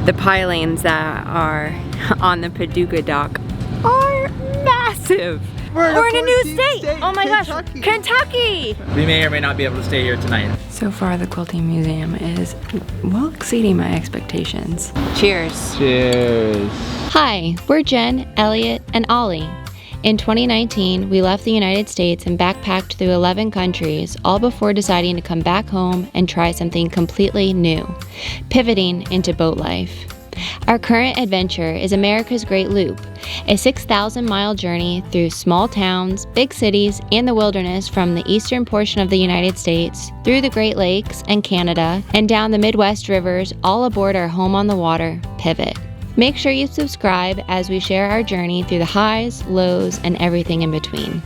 The pilings that are on the Paducah dock are massive. We're in a new state. Oh my gosh, Kentucky. We may or may not be able to stay here tonight. So far, the quilting museum is well exceeding my expectations. Cheers. Cheers. Hi, we're Jen, Elliot, and Ollie. In 2019, we left the United States and backpacked through 11 countries, all before deciding to come back home and try something completely new, pivoting into boat life. Our current adventure is America's Great Loop, a 6,000-mile journey through small towns, big cities, and the wilderness from the eastern portion of the United States, through the Great Lakes and Canada, and down the Midwest rivers, all aboard our home on the water, Pivot. Make sure you subscribe as we share our journey through the highs, lows, and everything in between.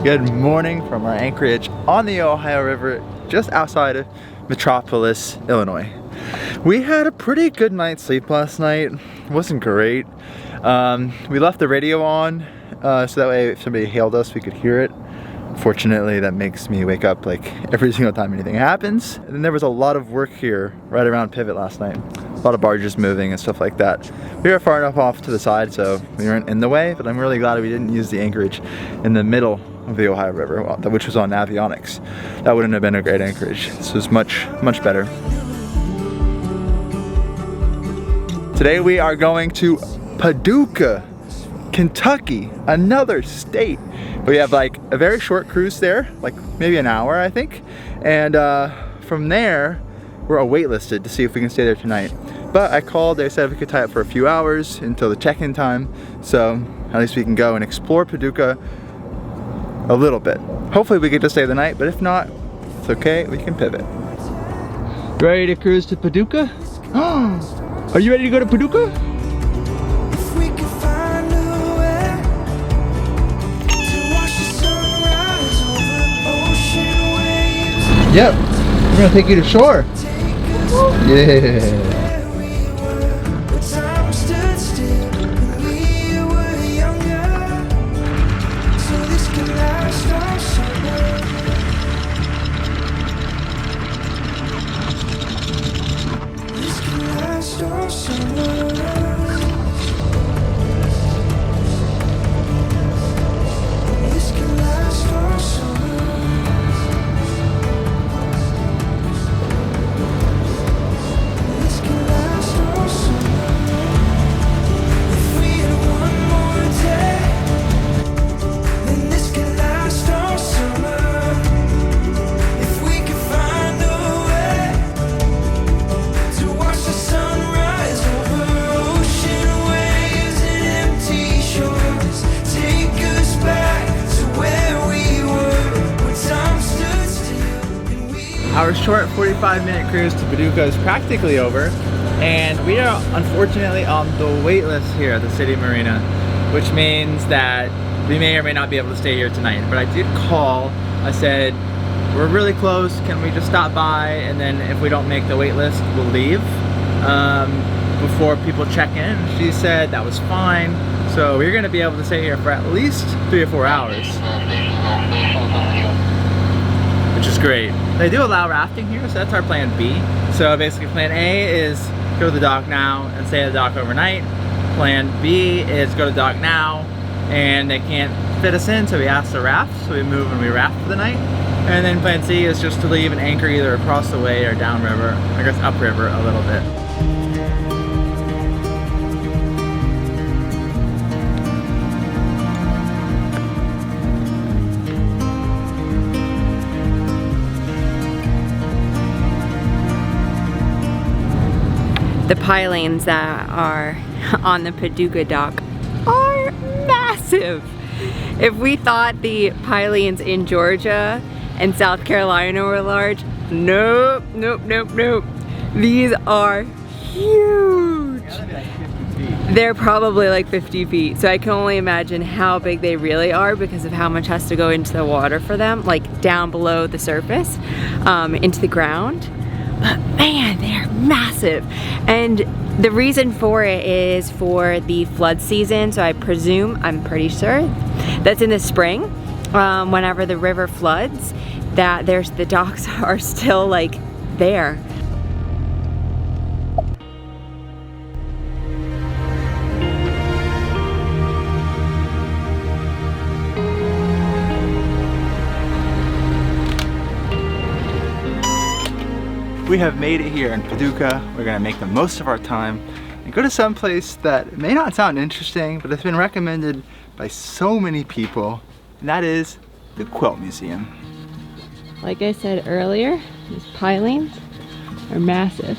Good morning from our anchorage on the Ohio River, just outside of Metropolis, Illinois. We had a pretty good night's sleep last night. It wasn't great. We left the radio on so that way if somebody hailed us, we could hear it. Fortunately, that makes me wake up like every single time anything happens. And then there was a lot of work here right around Pivot last night. A lot of barges moving and stuff like that. We were far enough off to the side so we weren't in the way, but I'm really glad we didn't use the anchorage in the middle of the Ohio River, which was on avionics. That wouldn't have been a great anchorage. This was much better. Today we are going to Paducah, Kentucky, another state. We have like a very short cruise there, like maybe an hour I think, and from there we're waitlisted to see if we can stay there tonight. But I called, they said we could tie up for a few hours until the check-in time, so at least we can go and explore Paducah a little bit. Hopefully we get to stay the night, but if not, it's okay, we can pivot. Ready to cruise to Paducah? Are you ready to go to Paducah? Yep, we're gonna take you to shore. Yeah. Our short 45-minute cruise to Paducah is practically over, and we are unfortunately on the wait list here at the city marina, which means that we may or may not be able to stay here tonight. But I did call, I said, we're really close, can we just stop by, and then if we don't make the wait list, we'll leave before people check in. She said that was fine, so we're gonna be able to stay here for at least 3 or 4 hours. Which is great. They do allow rafting here, so that's our plan B. So basically plan A is go to the dock now and stay at the dock overnight. Plan B is go to the dock now and they can't fit us in, so we ask to raft, so we move and we raft for the night. And then plan C is just to leave and anchor either across the way or downriver, I guess upriver a little bit. The pilings that are on the Paducah dock are massive. massive. If we thought the pilings in Georgia and South Carolina were large, nope, nope, nope, nope. These are huge. They're probably like 50 feet, so I can only imagine how big they really are because of how much has to go into the water for them, like down below the surface, into the ground. But man, they're massive. And the reason for it is for the flood season, so I presume, I'm pretty sure, that's in the spring, whenever the river floods, that the docks are still like there. We have made it here in Paducah. We're gonna make the most of our time and go to some place that may not sound interesting, but it's been recommended by so many people, and that is the Quilt Museum. Like I said earlier, these pilings are massive.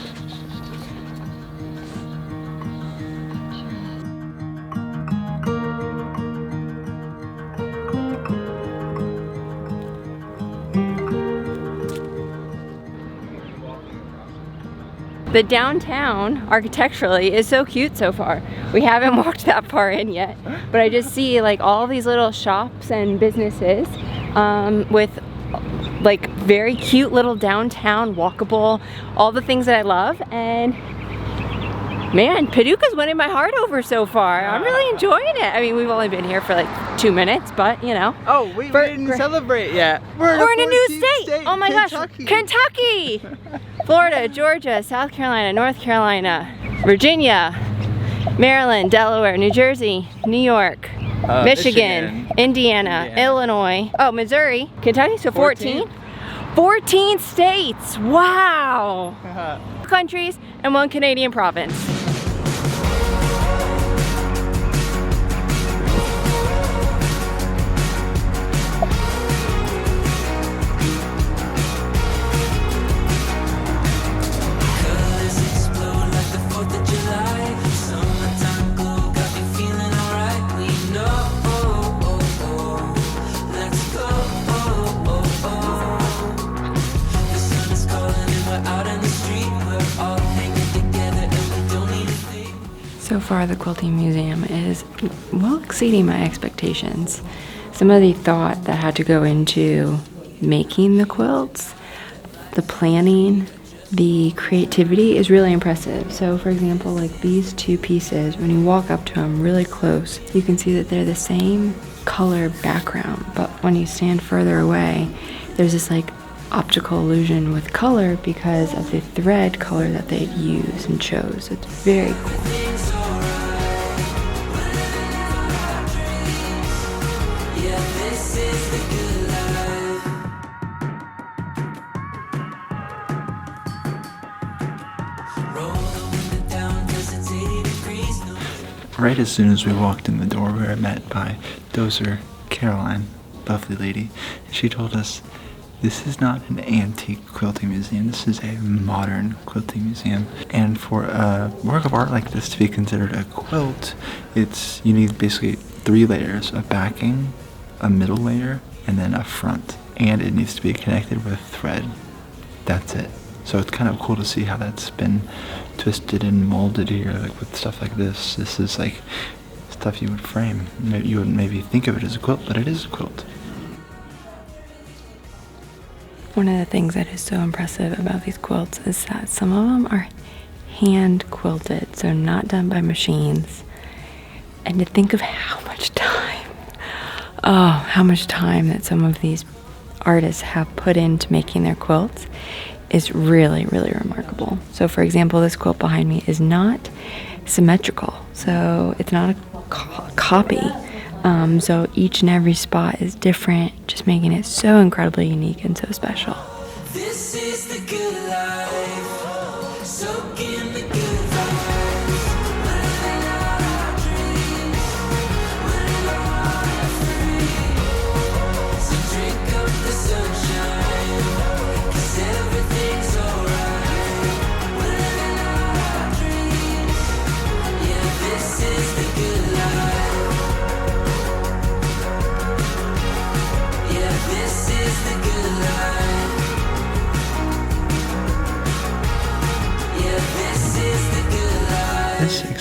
The downtown, architecturally, is so cute so far. We haven't walked that far in yet, but I just see like all these little shops and businesses with like very cute little downtown, walkable, all the things that I love. And man, Paducah's winning my heart over so far. I'm really enjoying it. I mean, we've only been here for like 2 minutes, but you know. Oh, we didn't celebrate yet. We're in a new state. Oh my gosh, Kentucky. Florida, Georgia, South Carolina, North Carolina, Virginia, Maryland, Delaware, New Jersey, New York, Michigan, Indiana, Illinois, oh, Missouri, Kentucky, so 14. 14 states, wow. 2 countries and 1 Canadian province. So far, the Quilting Museum is well exceeding my expectations. Some of the thought that had to go into making the quilts, the planning, the creativity is really impressive. So for example, like these 2 pieces, when you walk up to them really close, you can see that they're the same color background, but when you stand further away, there's this like optical illusion with color because of the thread color that they used and chose. It's very cool. Right as soon as we walked in the door, we were met by Dozer Caroline, lovely lady. She told us, this is not an antique quilting museum, this is a modern quilting museum. And for a work of art like this to be considered a quilt, you need basically 3 layers, a backing, a middle layer, and then a front. And it needs to be connected with thread. That's it. So it's kind of cool to see how that's been twisted and molded here, like with stuff like this. This is like stuff you would frame. You wouldn't maybe think of it as a quilt, but it is a quilt. One of the things that is so impressive about these quilts is that some of them are hand quilted, so not done by machines. And to think of how much time that some of these artists have put into making their quilts is really, really remarkable. So for example, this quilt behind me is not symmetrical, so it's not a copy. So each and every spot is different, just making it so incredibly unique and so special. This is the good life, soak in the good vibes, living out our dreams, living on free. So drink up the sunshine, 'cause everything's alright. We're living out our dreams, yeah, this is the good life.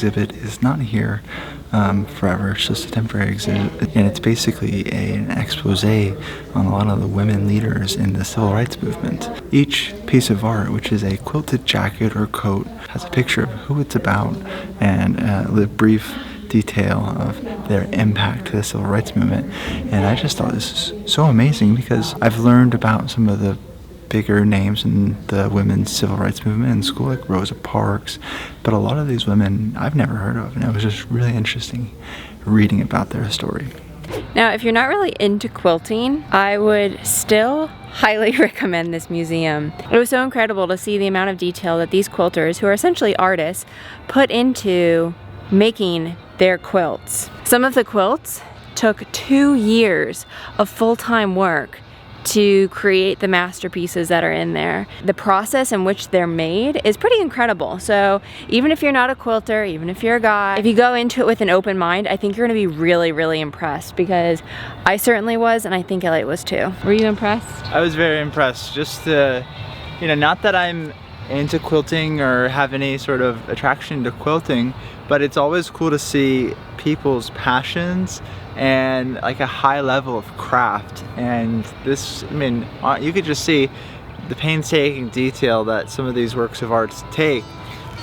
exhibit is not here forever. It's just a temporary exhibit, and it's basically an expose on a lot of the women leaders in the civil rights movement. Each piece of art, which is a quilted jacket or coat, has a picture of who it's about and the brief detail of their impact to the civil rights movement. And I just thought this is so amazing because I've learned about some of the bigger names in the women's civil rights movement in school, like Rosa Parks, but a lot of these women I've never heard of, and it was just really interesting reading about their story. Now, if you're not really into quilting, I would still highly recommend this museum. It was so incredible to see the amount of detail that these quilters, who are essentially artists, put into making their quilts. Some of the quilts took 2 years of full-time work to create the masterpieces that are in there. The process in which they're made is pretty incredible. So even if you're not a quilter, even if you're a guy, if you go into it with an open mind, I think you're gonna be really, really impressed, because I certainly was, and I think Elliot was too. Were you impressed? I was very impressed. Just not that I'm into quilting or have any sort of attraction to quilting, but it's always cool to see people's passions and like a high level of craft. And this, I mean, you could just see the painstaking detail that some of these works of art take.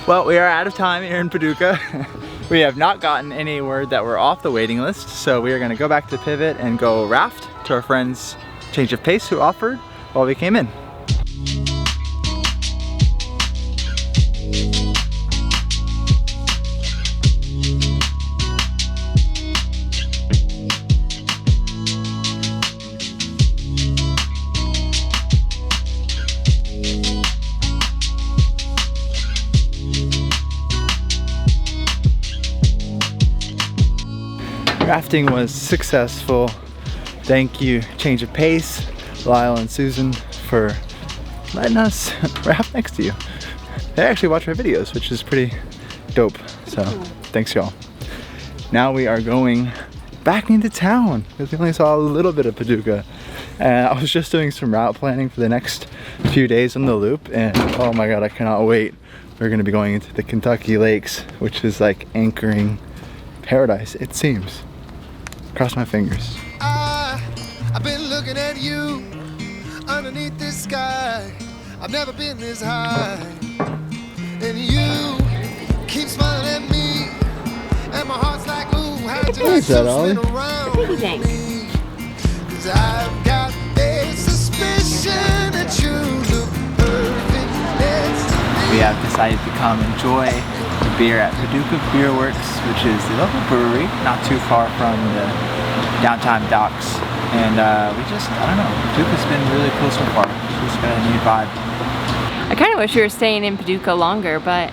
Well, we are out of time here in Paducah. We have not gotten any word that we're off the waiting list, so we are gonna go back to Pivot and go raft to our friends Change of Pace, who offered while we came in. Rafting was successful. Thank you, Change of Pace, Lyle and Susan, for letting us raft next to you. They actually watch our videos, which is pretty dope. So thanks, y'all. Now we are going back into town because we only saw a little bit of Paducah. And I was just doing some route planning for the next few days on the loop, and oh my god, I cannot wait. We're gonna be going into the Kentucky Lakes, which is like anchoring paradise, it seems. Cross my fingers. I've been looking at you underneath this sky. I've never been this high. And you keep smiling at me, and my heart's like, ooh, how'd you like to spin around with me? 'Cause I've got a suspicion that you look perfect next to me. We have decided to come enjoy the beer at Paducah Beer Works, which is the local brewery, not too far from the downtown docks. And I don't know, Paducah's been really cool so far. It's just got a neat vibe. I kind of wish we were staying in Paducah longer, but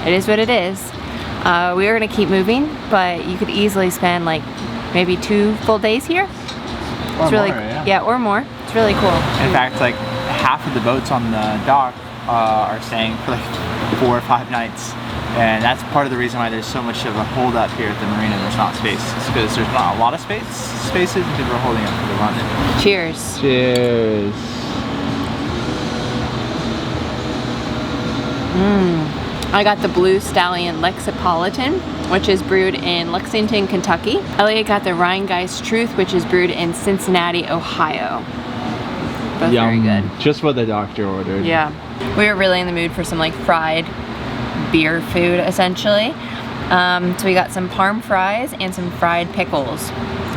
it is what it is. We are gonna keep moving, but you could easily spend like maybe 2 full days here. It's really, yeah, or more. It's really cool. In fact, like half of the boats on the dock are staying for like 4 or 5 nights. And that's part of the reason why there's so much of a hold up here at the marina. There's not space. It's because there's not a lot of spaces and people are holding up for the run. Cheers. Cheers. I got the Blue Stallion Lexipolitan, which is brewed in Lexington, Kentucky. Elliot got the Rheingeist Truth, which is brewed in Cincinnati, Ohio. Both very good. Just what the doctor ordered. Yeah. We were really in the mood for some like fried beer food, essentially. So we got some parm fries and some fried pickles.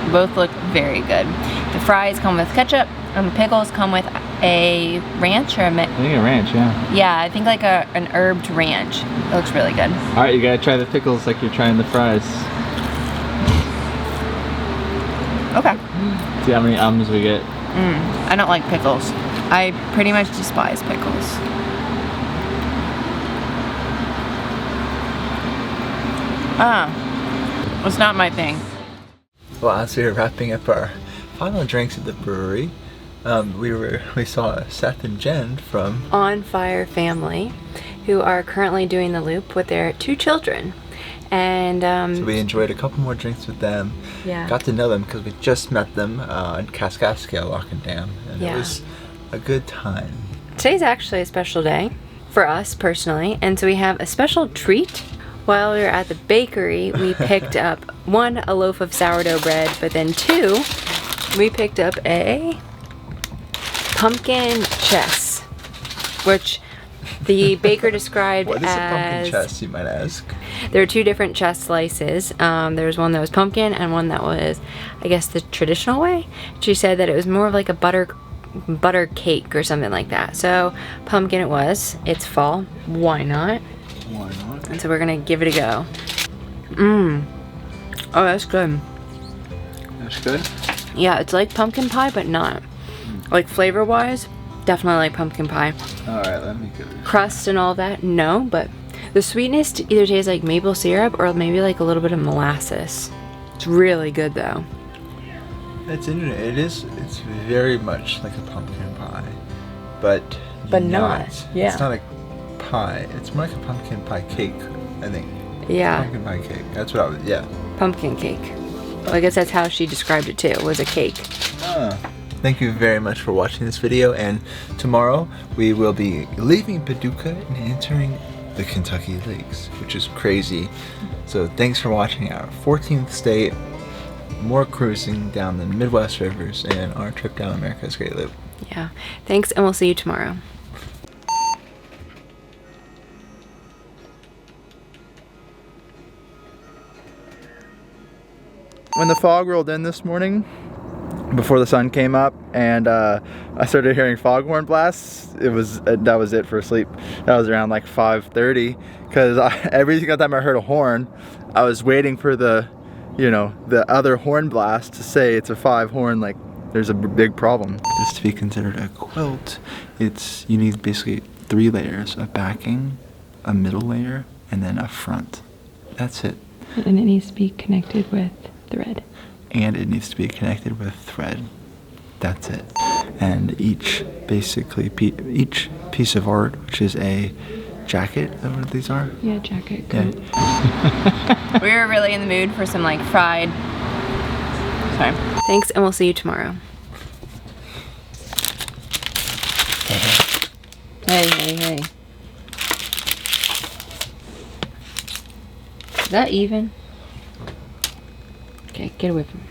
Both look very good. The fries come with ketchup, and the pickles come with a ranch or a I think a ranch, yeah. yeah, I think like an herbed ranch. It looks really good. All right, you gotta try the pickles like you're trying the fries. Okay. See how many ums we get. I don't like pickles. I pretty much despise pickles. It's not my thing. Well, as we were wrapping up our final drinks at the brewery, we saw Seth and Jen from On Fire Family, who are currently doing the loop with their 2 children. And so we enjoyed a couple more drinks with them. Yeah. Got to know them because we just met them in Kaskaskia Lock and Dam, and it was a good time. Today's actually a special day for us personally, and so we have a special treat While we were at the bakery, we picked up 1, a loaf of sourdough bread, but then 2, we picked up a pumpkin chess, which the baker described What is as... a pumpkin chest, you might ask? There were 2 different chess slices. There was one that was pumpkin and one that was, I guess, the traditional way. She said that it was more of like a butter cake or something like that. So pumpkin it was. It's fall. Why not? Why not? And so we're gonna give it a go. Mmm. Oh, that's good. That's good? Yeah, it's like pumpkin pie, but not. Like flavor-wise, definitely like pumpkin pie. Alright, let me give it a Crust and all that, no, but the sweetness either tastes like maple syrup or maybe like a little bit of molasses. It's really good though. It's interesting. It's very much like a pumpkin pie, but not. Yeah. It's not a pie. It's more like a pumpkin pie cake, I think. Yeah, Pumpkin pie cake. That's what I was. Yeah. pumpkin cake. Well, I guess that's how she described it too. It was a cake. Thank you very much for watching this video, and tomorrow we will be leaving Paducah and entering the Kentucky Lakes, which is crazy. So thanks for watching our 14th state, more cruising down the Midwest rivers, and our trip down America's Great Loop. Yeah. Thanks, and we'll see you tomorrow. When the fog rolled in this morning, before the sun came up, and I started hearing foghorn blasts, that was it for sleep. That was around like 5:30, because every single time I heard a horn, I was waiting for the other horn blast to say it's a 5-horn, like there's a big problem. Just to be considered a quilt, you need basically 3 layers: a backing, a middle layer, and then a front. That's it. And it needs to be connected with thread. And it needs to be connected with thread. That's it. And each piece of art, which is a jacket, is that what these are? Yeah, jacket, Yeah. coat. We were really in the mood for some like fried. Sorry. Thanks, and we'll see you tomorrow. Hey. Is that even? Okay, get away from me.